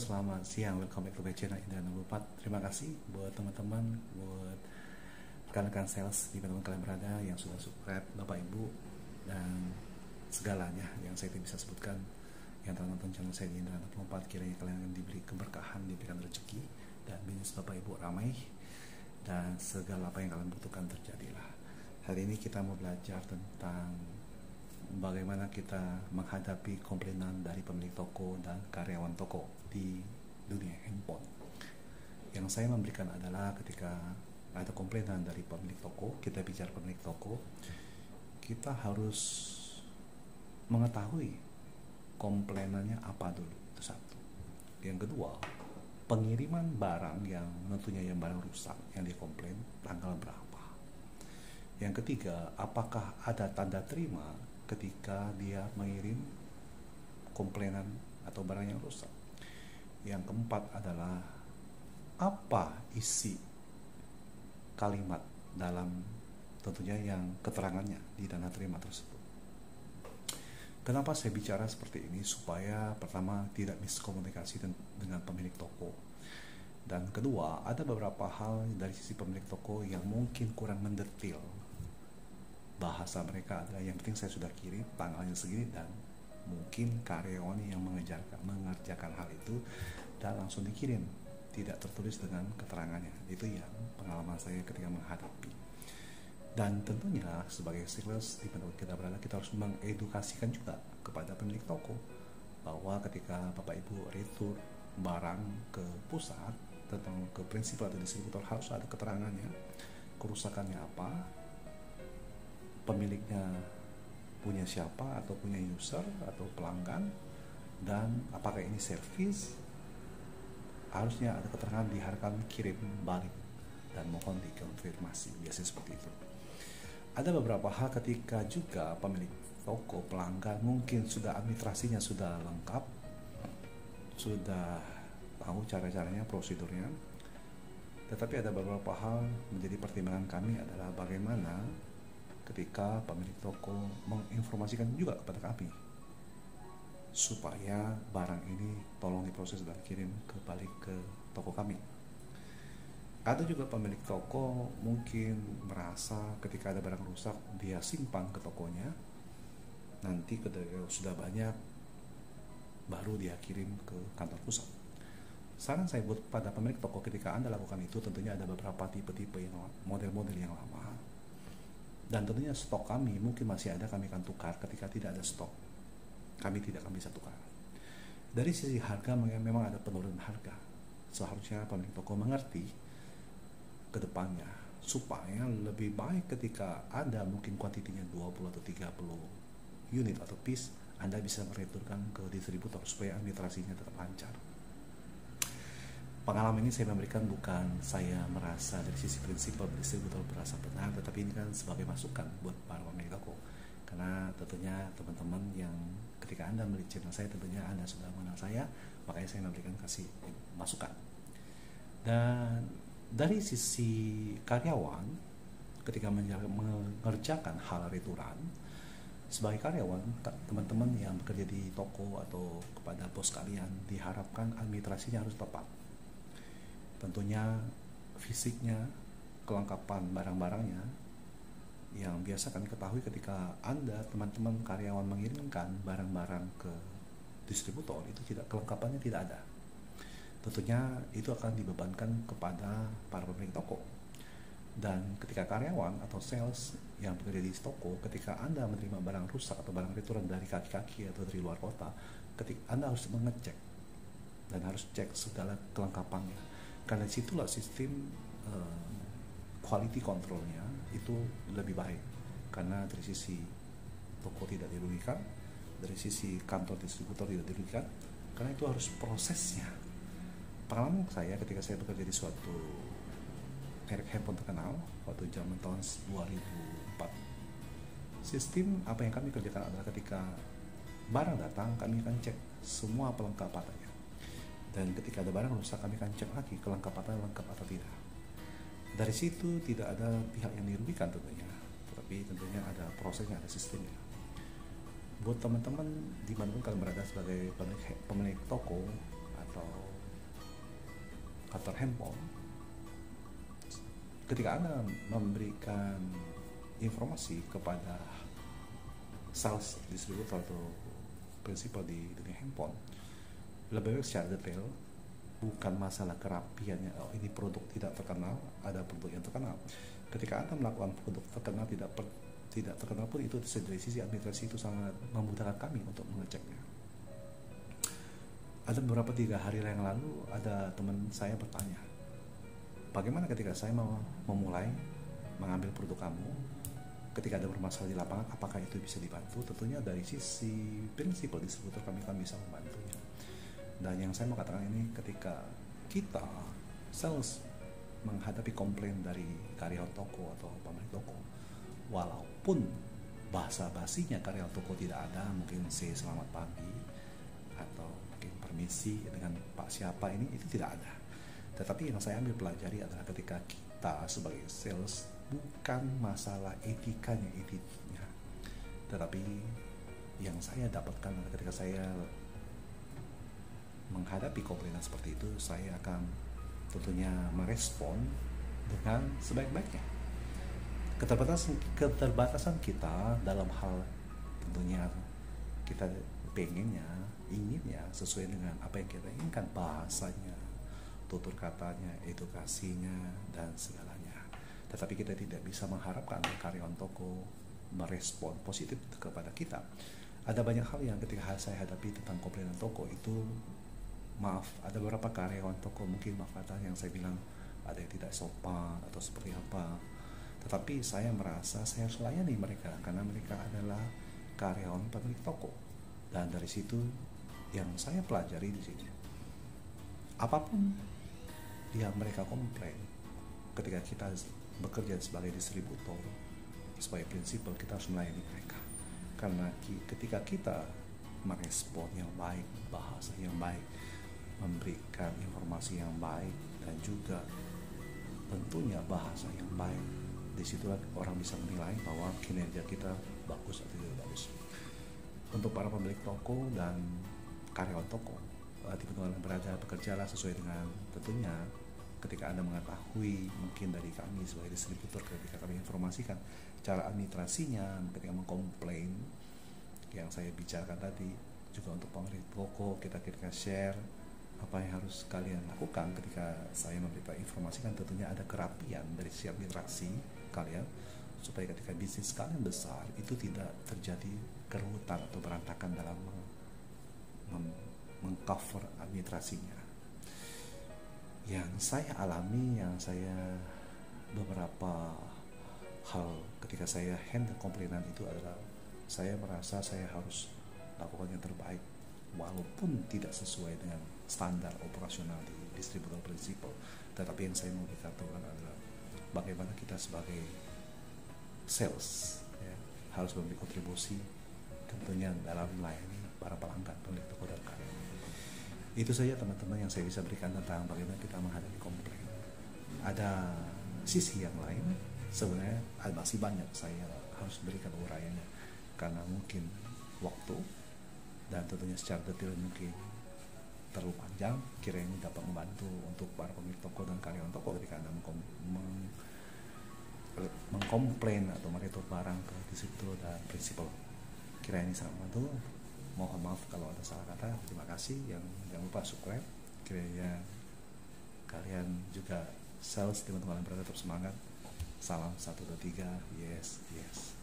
selamat siang. Welcome back to my channel Indra 64. Terima kasih buat teman-teman, buat rekan-rekan sales di mana kalian berada yang sudah subscribe, Bapak Ibu dan segalanya yang saya tidak bisa sebutkan yang telah nonton channel saya di Indra 64. Kiranya kalian akan diberi keberkahan, diberikan rezeki dan bisnis Bapak Ibu ramai dan segala apa yang kalian butuhkan terjadilah. Hari ini kita mau belajar tentang bagaimana kita menghadapi komplainan dari pemilik toko dan karyawan toko di dunia handphone. Yang saya memberikan adalah ketika ada komplainan dari pemilik toko, kita bicara pemilik toko, kita harus mengetahui komplainannya apa dulu, itu satu. Yang kedua, pengiriman barang yang tentunya yang barang rusak yang dikomplain tanggal berapa. Yang ketiga, apakah ada tanda terima ketika dia mengirim komplainan atau barang yang rusak. Yang keempat adalah apa isi kalimat dalam tentunya yang keterangannya di tanda terima tersebut. Kenapa saya bicara seperti ini? Supaya pertama tidak miskomunikasi dengan pemilik toko, dan kedua ada beberapa hal dari sisi pemilik toko yang mungkin kurang mendetil. Bahasa mereka adalah yang penting saya sudah kirim tanggalnya segini, dan mungkin karyawan yang mengerjakan hal itu dan langsung dikirim, tidak tertulis dengan keterangannya. Itu yang pengalaman saya ketika menghadapi. Dan tentunya sebagai sales di mana kita berada, kita harus mengedukasikan juga kepada pemilik toko bahwa ketika Bapak Ibu retur barang ke pusat tentang ke prinsipal atau distributor harus ada keterangannya, kerusakannya apa, pemiliknya punya siapa atau punya user atau pelanggan, dan apakah ini servis, harusnya ada keterangan diharapkan kirim balik dan mohon dikonfirmasi, biasanya seperti itu. Ada beberapa hal ketika juga pemilik toko, pelanggan mungkin sudah administrasinya sudah lengkap, sudah tahu cara-caranya, prosedurnya, tetapi ada beberapa hal menjadi pertimbangan kami adalah bagaimana ketika pemilik toko menginformasikan juga kepada kami supaya barang ini tolong diproses dan kirim kembali ke toko kami. Ada juga pemilik toko mungkin merasa ketika ada barang rusak dia simpan ke tokonya, nanti ketika sudah banyak baru dia kirim ke kantor pusat. Saran saya buat pada pemilik toko, ketika Anda lakukan itu tentunya ada beberapa tipe-tipe yang model-model yang lama, dan tentunya stok kami mungkin masih ada, kami akan tukar. Ketika tidak ada stok, kami tidak akan bisa tukar. Dari sisi harga memang ada penurunan harga. Seharusnya pemilik toko mengerti ke depannya supaya lebih baik ketika Anda mungkin kuantitinya 20 atau 30 unit atau piece, Anda bisa mereturkan ke distributor supaya administrasinya tetap lancar. Pengalaman ini saya memberikan bukan saya merasa dari sisi prinsipal distributor berasa benar, tetapi ini kan sebagai masukan buat para pemilik toko. Karena tentunya teman-teman yang ketika Anda melihat channel saya, tentunya Anda sudah mengenal saya, makanya saya memberikan kasih masukan. Dan dari sisi karyawan, ketika mengerjakan hal returan, sebagai karyawan, teman-teman yang bekerja di toko atau kepada bos kalian diharapkan administrasinya harus tepat. Tentunya fisiknya, kelengkapan barang-barangnya yang biasa kami ketahui ketika Anda, teman-teman karyawan mengirimkan barang-barang ke distributor, itu kelengkapannya tidak ada. Tentunya itu akan dibebankan kepada para pemilik toko. Dan ketika karyawan atau sales yang bekerja di toko, ketika Anda menerima barang rusak atau barang returan dari kaki-kaki atau dari luar kota, ketika Anda harus mengecek dan harus cek segala kelengkapannya. Karena situlah sistem quality controlnya itu lebih baik, karena dari sisi toko tidak dirugikan, dari sisi kantor distributor tidak dirugikan, karena itu harus prosesnya. Pengalaman saya ketika saya bekerja di suatu merek handphone terkenal waktu zaman tahun 2004, sistem apa yang kami kerjakan adalah ketika barang datang kami akan cek semua pelengkapannya. Dan ketika ada barang rusak, kami akan cek lagi kelengkapannya lengkap atau tidak. Dari situ tidak ada pihak yang dirugikan tentunya, tetapi tentunya ada prosesnya, ada sistemnya. Buat teman-teman dimanapun kalian berada sebagai pemilik toko atau kantor handphone, ketika Anda memberikan informasi kepada sales distributor atau prinsipal di dunia handphone, lebih baik secara detail, bukan masalah kerapiannya. Oh, ini produk tidak terkenal, ada produk yang terkenal. Ketika Anda melakukan produk terkenal tidak terkenal pun, itu dari sisi administrasi itu sangat memudahkan kami untuk mengeceknya. Ada beberapa 3 hari yang lalu ada teman saya bertanya, bagaimana ketika saya mau memulai mengambil produk kamu, ketika ada bermasalah di lapangan, apakah itu bisa dibantu? Tentunya dari sisi prinsipal distributor kami bisa membantunya. Dan yang saya mau katakan ini, ketika kita sales menghadapi komplain dari karyawan toko atau pemilik toko, walaupun bahasa basinya karyawan toko tidak ada, mungkin say selamat pagi atau mungkin permisi dengan Pak siapa ini, itu tidak ada. Tetapi yang saya ambil pelajari adalah ketika kita sebagai sales, bukan masalah etikanya, tetapi yang saya dapatkan ketika saya menghadapi komplainan seperti itu, saya akan tentunya merespon dengan sebaik-baiknya. Keterbatasan kita dalam hal tentunya kita inginnya sesuai dengan apa yang kita inginkan, bahasanya, tutur katanya, edukasinya, dan segalanya. Tetapi kita tidak bisa mengharapkan karyawan toko merespon positif kepada kita. Ada banyak hal yang ketika saya hadapi tentang komplainan toko itu, ada beberapa karyawan toko mungkin kata yang saya bilang ada yang tidak sopan atau seperti apa, tetapi saya merasa saya harus layani mereka karena mereka adalah karyawan pemilik toko. Dan dari situ yang saya pelajari di sini, apapun yang mereka komplain, ketika kita bekerja sebagai distributor, sebagai prinsipal, kita harus melayani mereka. Karena ketika kita merespon yang baik, bahasa yang baik, memberikan informasi yang baik, dan juga tentunya bahasa yang baik, disitulah orang bisa menilai bahwa kinerja kita bagus atau tidak bagus. Untuk para pemilik toko dan karyawan toko, teman-teman yang berada bekerjalah sesuai dengan tentunya ketika Anda mengetahui mungkin dari kami sebagai distributor, ketika kami informasikan cara administrasinya ketika mengkomplain yang saya bicarakan tadi, juga untuk pemilik toko kita share apa yang harus kalian lakukan ketika saya memberitahu informasikan. Tentunya ada kerapian dari sisi administrasi kalian supaya ketika bisnis kalian besar itu tidak terjadi kerutan atau berantakan dalam mengcover administrasinya. Yang saya alami, yang saya beberapa hal ketika saya handle komplainan itu adalah saya merasa saya harus lakukan yang terbaik walaupun tidak sesuai dengan standar operasional di distributor prinsipal. Tetapi yang saya mau dikatakan adalah bagaimana kita sebagai sales harus memberi kontribusi tentunya dalam melayani para pelanggan, pemilik toko dan karyawan. Itu saja teman-teman yang saya bisa berikan tentang bagaimana kita menghadapi komplain. Ada sisi yang lain, sebenarnya masih banyak saya harus berikan uraiannya karena mungkin waktu dan tentunya secara detail mungkin terlalu panjang. Kiranya dapat membantu untuk para pemilik toko dan karyawan toko ketika Anda mengkomplain atau meretur barang ke distributor dan prinsipal. Kiranya ini sangat membantu. Mohon maaf kalau ada salah kata. Terima kasih. Yang jangan lupa subscribe. Kiranya kalian juga sales teman-teman berada tetap semangat. Salam 1, 2, 3. Yes.